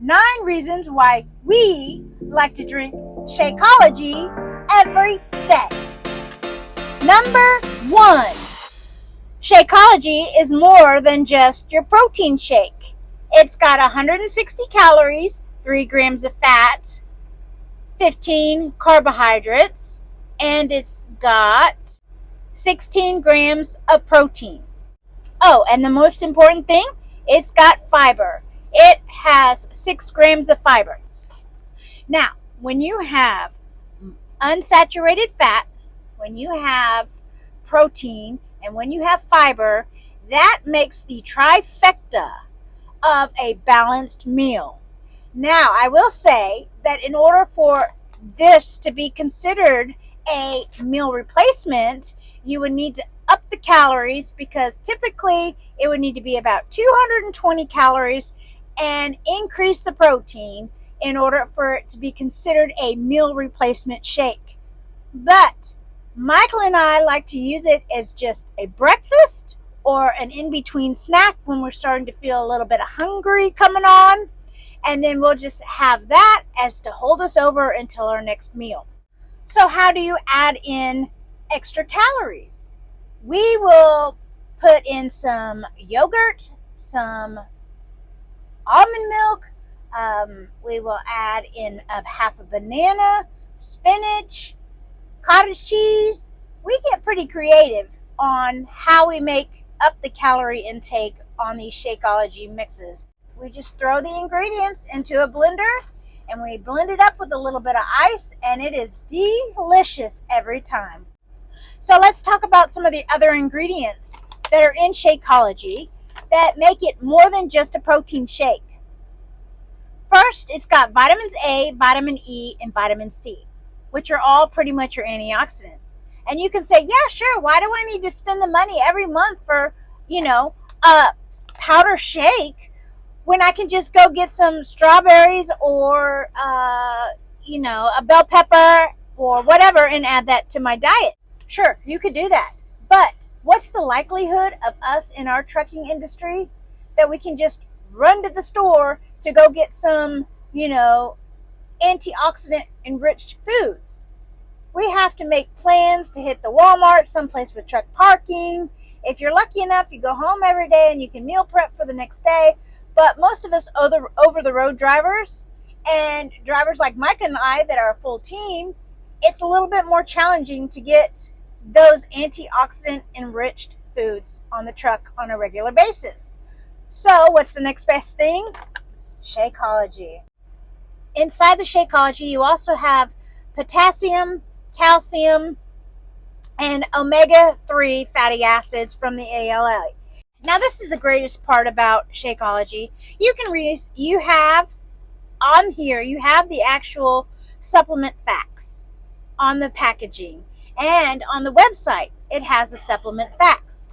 9 reasons why we like to drink Shakeology every day. Number 1. Shakeology is more than just your protein shake. It's got 160 calories, 3 grams of fat, 15 carbohydrates, and it's got 16 grams of protein. Oh, and the most important thing, it's got fiber. It has 6 grams of fiber. Now, when you have unsaturated fat, when you have protein, and when you have fiber, that makes the trifecta of a balanced meal. Now, I will say that in order for this to be considered a meal replacement, you would need to up the calories, because typically it would need to be about 220 calories, and increase the protein in order for it to be considered a meal replacement shake. But Michael and I like to use it as just a breakfast or an in-between snack when we're starting to feel a little bit of hungry coming on. And then we'll just have that as to hold us over until our next meal. So how do you add in extra calories? We will put in some yogurt, some almond milk. We will add in half a banana, spinach, cottage cheese. We get pretty creative on how we make up the calorie intake on these Shakeology mixes. We just throw the ingredients into a blender and we blend it up with a little bit of ice, and it is delicious every time. So let's talk about some of the other ingredients that are in Shakeology that make it more than just a protein shake. First, it's got vitamins A, vitamin E, and vitamin C, which are all pretty much your antioxidants. And you can say, yeah, sure, why do I need to spend the money every month for, a powder shake when I can just go get some strawberries or, a bell pepper or whatever and add that to my diet? Sure, you could do that. But what's the likelihood of us in our trucking industry that we can just run to the store to go get some, antioxidant enriched foods? We have to make plans to hit the Walmart, someplace with truck parking. If you're lucky enough, you go home every day and you can meal prep for the next day. But most of us over the road drivers and drivers like Mike and I that are a full team, it's a little bit more challenging to get those antioxidant enriched foods on the truck on a regular basis. So what's the next best thing? Shakeology. Inside the Shakeology, you also have potassium, calcium, and omega-3 fatty acids from the ALA. Now, this is the greatest part about Shakeology. You have on here, you have the actual supplement facts on the packaging, and on the website, it has the supplement facts.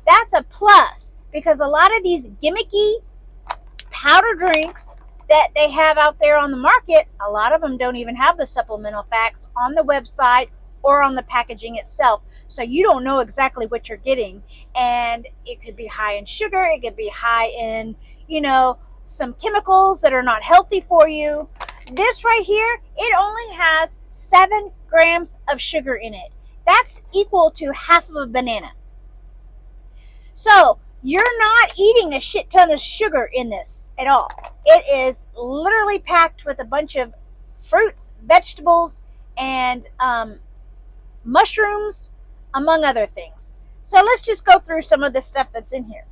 That's a plus, because a lot of these gimmicky powder drinks that they have out there on the market, a lot of them don't even have the supplemental facts on the website or on the packaging itself. So you don't know exactly what you're getting. And it could be high in sugar. It could be high in, some chemicals that are not healthy for you. This right here, it only has 7 grams of sugar in it. That's equal to half of a banana. So you're not eating a shit ton of sugar in this at all. It is literally packed with a bunch of fruits, vegetables, and mushrooms, among other things. So let's just go through some of the stuff that's in here.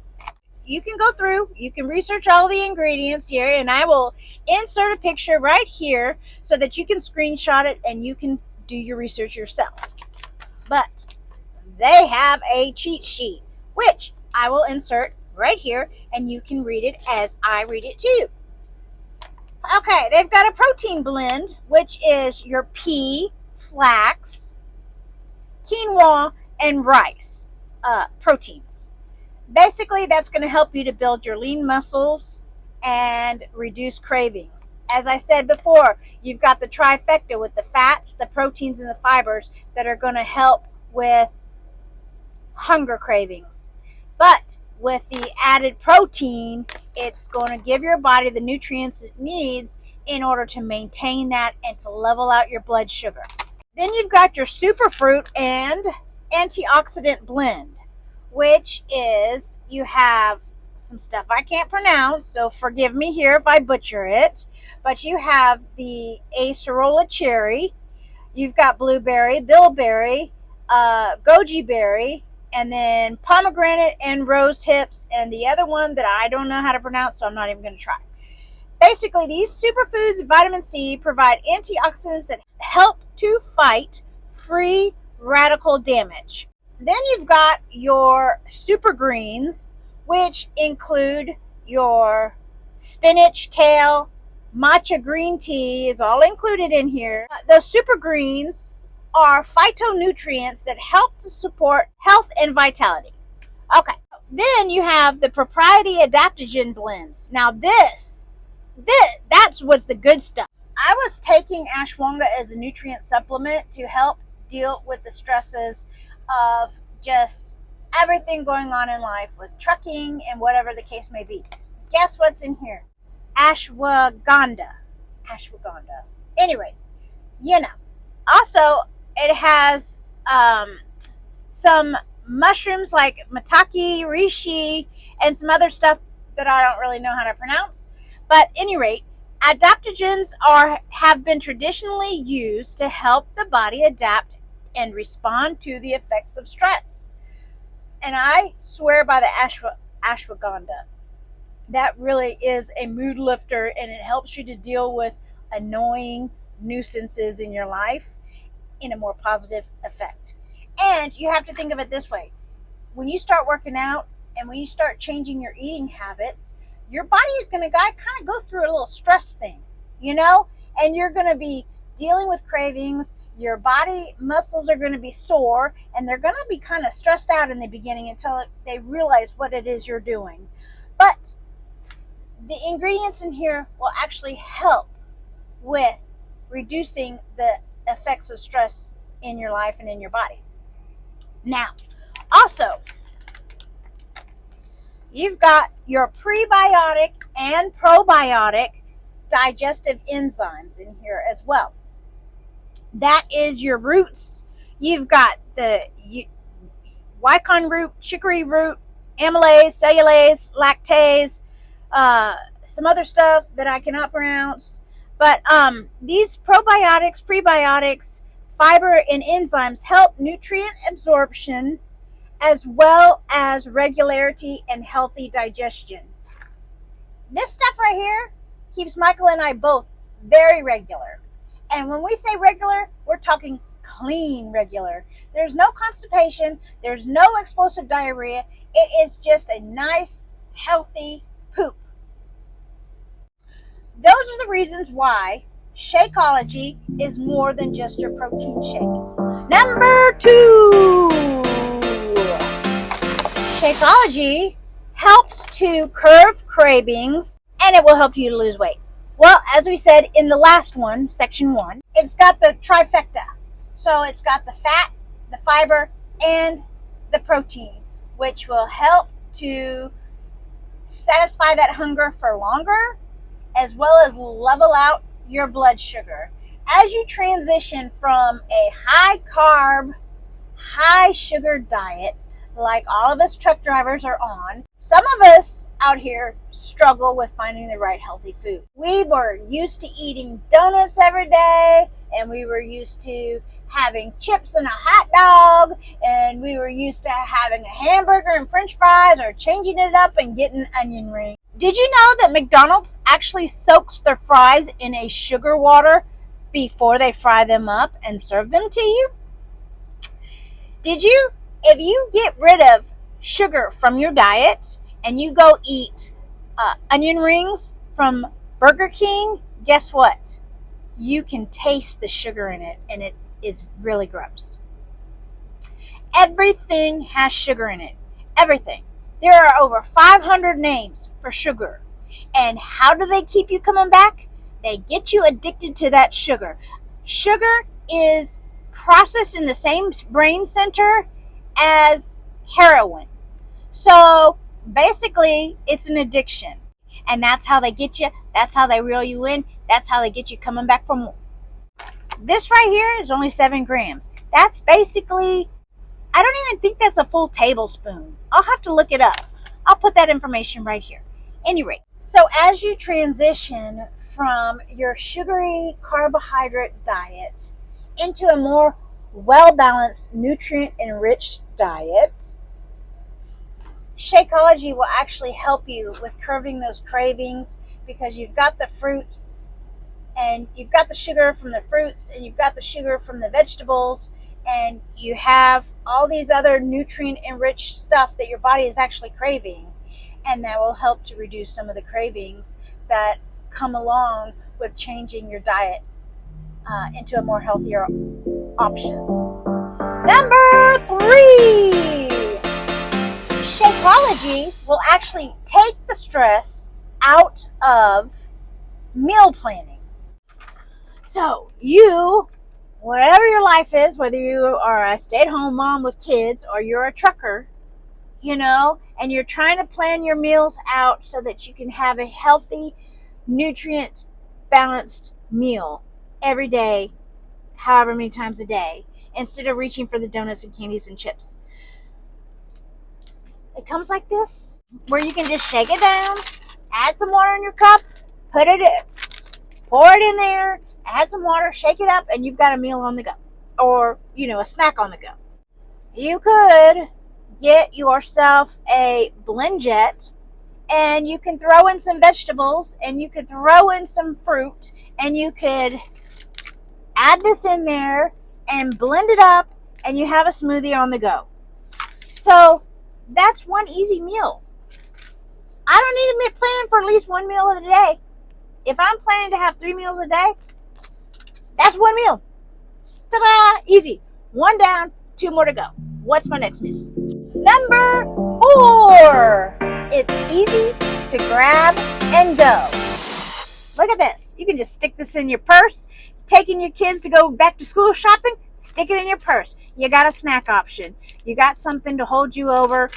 You can go through, you can research all the ingredients here, and I will insert a picture right here so that you can screenshot it and you can do your research yourself. But they have a cheat sheet, which I will insert right here, and you can read it as I read it to you. Okay, they've got a protein blend, which is your pea, flax, quinoa, and rice proteins. Basically, that's going to help you to build your lean muscles and reduce cravings. As I said before, you've got the trifecta with the fats, the proteins, and the fibers that are going to help with hunger cravings. But with the added protein, it's going to give your body the nutrients it needs in order to maintain that and to level out your blood sugar. Then you've got your superfruit and antioxidant blend, which is, you have some stuff I can't pronounce, so forgive me here if I butcher it, but you have the acerola cherry, you've got blueberry, bilberry, goji berry, and then pomegranate and rose hips, and the other one that I don't know how to pronounce, so I'm not even going to try. Basically, these superfoods and vitamin C provide antioxidants that help to fight free radical damage. Then you've got your super greens, which include your spinach, kale, matcha green tea is all included in here. The super greens are phytonutrients that help to support health and vitality. Okay, then you have the propriety adaptogen blends. Now that's what's the good stuff. I was taking ashwagandha as a nutrient supplement to help deal with the stresses of just everything going on in life with trucking and whatever the case may be. Guess what's in here? Ashwagandha. Anyway, also it has some mushrooms like maitake, reishi, and some other stuff that I don't really know how to pronounce. But at any rate, adaptogens have been traditionally used to help the body adapt and respond to the effects of stress. And I swear by the ashwagandha. That really is a mood lifter, and it helps you to deal with annoying nuisances in your life in a more positive effect. And you have to think of it this way. When you start working out and when you start changing your eating habits, your body is going to kind of go through a little stress thing, and you're going to be dealing with cravings. Your body muscles are going to be sore, and they're going to be kind of stressed out in the beginning until they realize what it is you're doing. But the ingredients in here will actually help with reducing the effects of stress in your life and in your body. Now, also, you've got your prebiotic and probiotic digestive enzymes in here as well. That is your roots. You've got the Wycon root, chicory root, amylase, cellulase, lactase, some other stuff that I cannot pronounce. But these probiotics, prebiotics, fiber, and enzymes help nutrient absorption as well as regularity and healthy digestion. This stuff right here keeps Michael and I both very regular. And when we say regular, we're talking clean regular. There's no constipation. There's no explosive diarrhea. It is just a nice, healthy poop. Those are the reasons why Shakeology is more than just your protein shake. Number 2. Shakeology helps to curb cravings, and it will help you to lose weight. Well, as we said in the last one, section 1, it's got the trifecta. So it's got the fat, the fiber, and the protein, which will help to satisfy that hunger for longer, as well as level out your blood sugar. As you transition from a high carb, high sugar diet, like all of us truck drivers are on, some of us out here struggle with finding the right healthy food. We were used to eating donuts every day, and we were used to having chips and a hot dog, and we were used to having a hamburger and french fries, or changing it up and getting onion rings. Did you know that McDonald's actually soaks their fries in a sugar water before they fry them up and serve them to you? Did you? If you get rid of sugar from your diet and you go eat onion rings from Burger King, guess what? You can taste the sugar in it, and it is really gross. Everything has sugar in it. Everything. There are over 500 names for sugar. And how do they keep you coming back? They get you addicted to that sugar. Sugar is processed in the same brain center as heroin. So Basically, it's an addiction. And that's how they get you. That's how they reel you in. That's how they get you coming back for more. This right here is only 7 grams. That's basically, I don't even think that's a full tablespoon. I'll have to look it up. I'll put that information right here. Anyway, so as you transition from your sugary carbohydrate diet into a more well-balanced, nutrient-enriched diet, Shakeology will actually help you with curbing those cravings, because you've got the fruits and you've got the sugar from the fruits and you've got the sugar from the vegetables, and you have all these other nutrient enriched stuff that your body is actually craving, and that will help to reduce some of the cravings that come along with changing your diet into a more healthier options. Number 3, Shakeology will actually take the stress out of meal planning. So you, whatever your life is, whether you are a stay-at-home mom with kids or you're a trucker, and you're trying to plan your meals out so that you can have a healthy, nutrient balanced meal every day, however many times a day, instead of reaching for the donuts and candies and chips. It comes like this, where you can just shake it down, add some water in your cup, put it in, pour it in there, add some water, shake it up, and you've got a meal on the go, or a snack on the go. You could get yourself a blend jet, and you can throw in some vegetables, and you could throw in some fruit, and you could add this in there and blend it up, and you have a smoothie on the go. So that's one easy meal. I don't need to plan for at least one meal of the day. If I'm planning to have 3 meals a day, that's one meal. Ta-da! Easy. 1 down, 2 more to go. What's my next meal? Number 4. It's easy to grab and go. Look at this. You can just stick this in your purse. Taking your kids to go back to school shopping, stick it in your purse. You got a snack option. You got something to hold you over,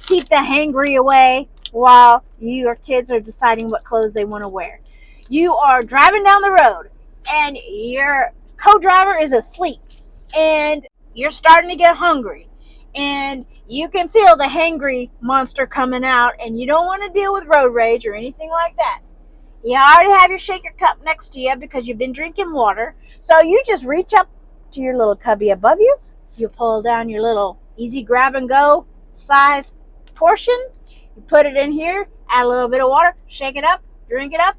keep the hangry away while your kids are deciding what clothes they want to wear. You are driving down the road and your co-driver is asleep and you're starting to get hungry and you can feel the hangry monster coming out, and you don't want to deal with road rage or anything like that. You already have your shaker cup next to you because you've been drinking water. So you just reach up to your little cubby above you. You pull down your little easy grab and go size portion. You put it in here, add a little bit of water, shake it up, drink it up,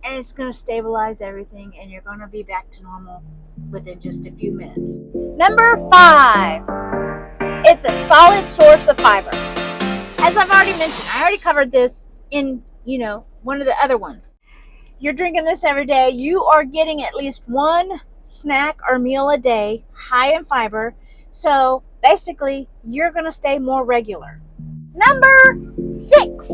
and it's going to stabilize everything, and you're going to be back to normal within just a few minutes. Number 5, it's a solid source of fiber. As I've already mentioned, I already covered this in, one of the other ones. You're drinking this every day. You are getting at least 1 snack or meal a day high in fiber. So basically, you're going to stay more regular. Number 6,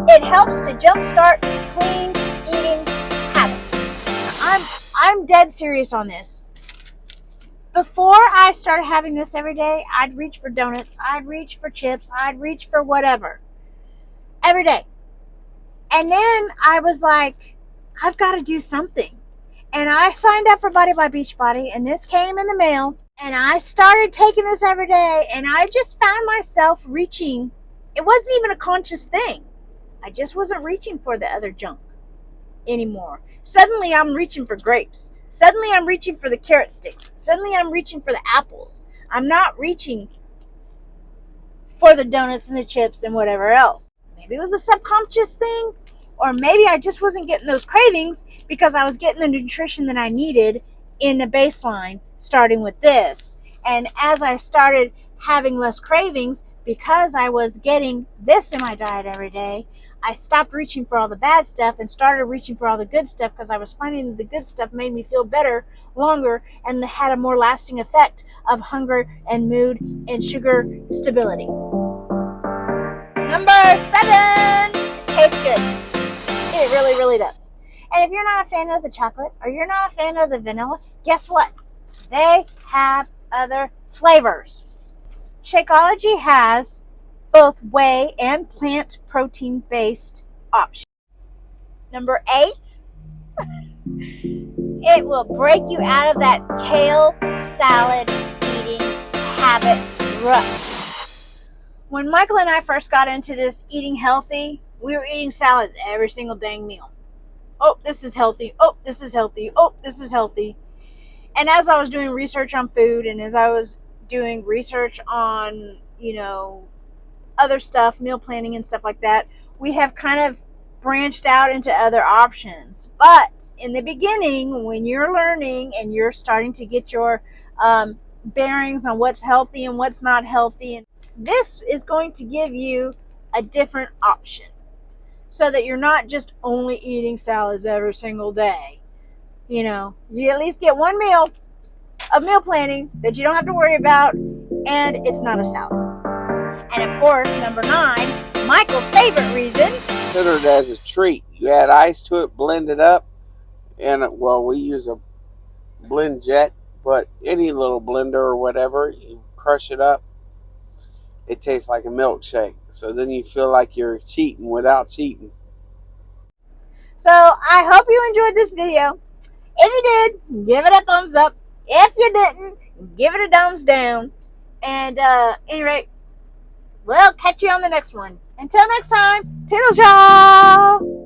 it helps to jumpstart clean eating habits. I'm dead serious on this. Before I started having this every day, I'd reach for donuts, I'd reach for chips, I'd reach for whatever every day. And then I was like, I've got to do something. And I signed up for Body by Beachbody, and this came in the mail. And I started taking this every day, and I just found myself reaching. It wasn't even a conscious thing. I just wasn't reaching for the other junk anymore. Suddenly I'm reaching for grapes. Suddenly I'm reaching for the carrot sticks. Suddenly I'm reaching for the apples. I'm not reaching for the donuts and the chips and whatever else. Maybe it was a subconscious thing, or maybe I just wasn't getting those cravings because I was getting the nutrition that I needed in the baseline, starting with this. And as I started having less cravings because I was getting this in my diet every day, I stopped reaching for all the bad stuff and started reaching for all the good stuff, because I was finding that the good stuff made me feel better longer and had a more lasting effect of hunger and mood and sugar stability. Number 7, tastes good. It really, really does. And if you're not a fan of the chocolate or you're not a fan of the vanilla, guess what? They have other flavors. Shakeology has both whey and plant protein based options. Number 8, it will break you out of that kale salad eating habit rut. When Michael and I first got into this eating healthy, we were eating salads every single dang meal. Oh, this is healthy. Oh, this is healthy. Oh, this is healthy. And as I was doing research on food, and as I was doing research on, other stuff, meal planning and stuff like that, we have kind of branched out into other options. But in the beginning, when you're learning and you're starting to get your bearings on what's healthy and what's not healthy, this is going to give you a different option so that you're not just only eating salads every single day. You at least get one meal of meal planning that you don't have to worry about, and it's not a salad. And of course, number 9, Michael's favorite reason. Consider it as a treat. You add ice to it, blend it up, and we use a blend jet, but any little blender or whatever, you crush it up. It tastes like a milkshake. So then you feel like you're cheating without cheating. So I hope you enjoyed this video. If you did, give it a thumbs up. If you didn't, give it a thumbs down. And anyway, we'll catch you on the next one. Until next time, toodles y'all!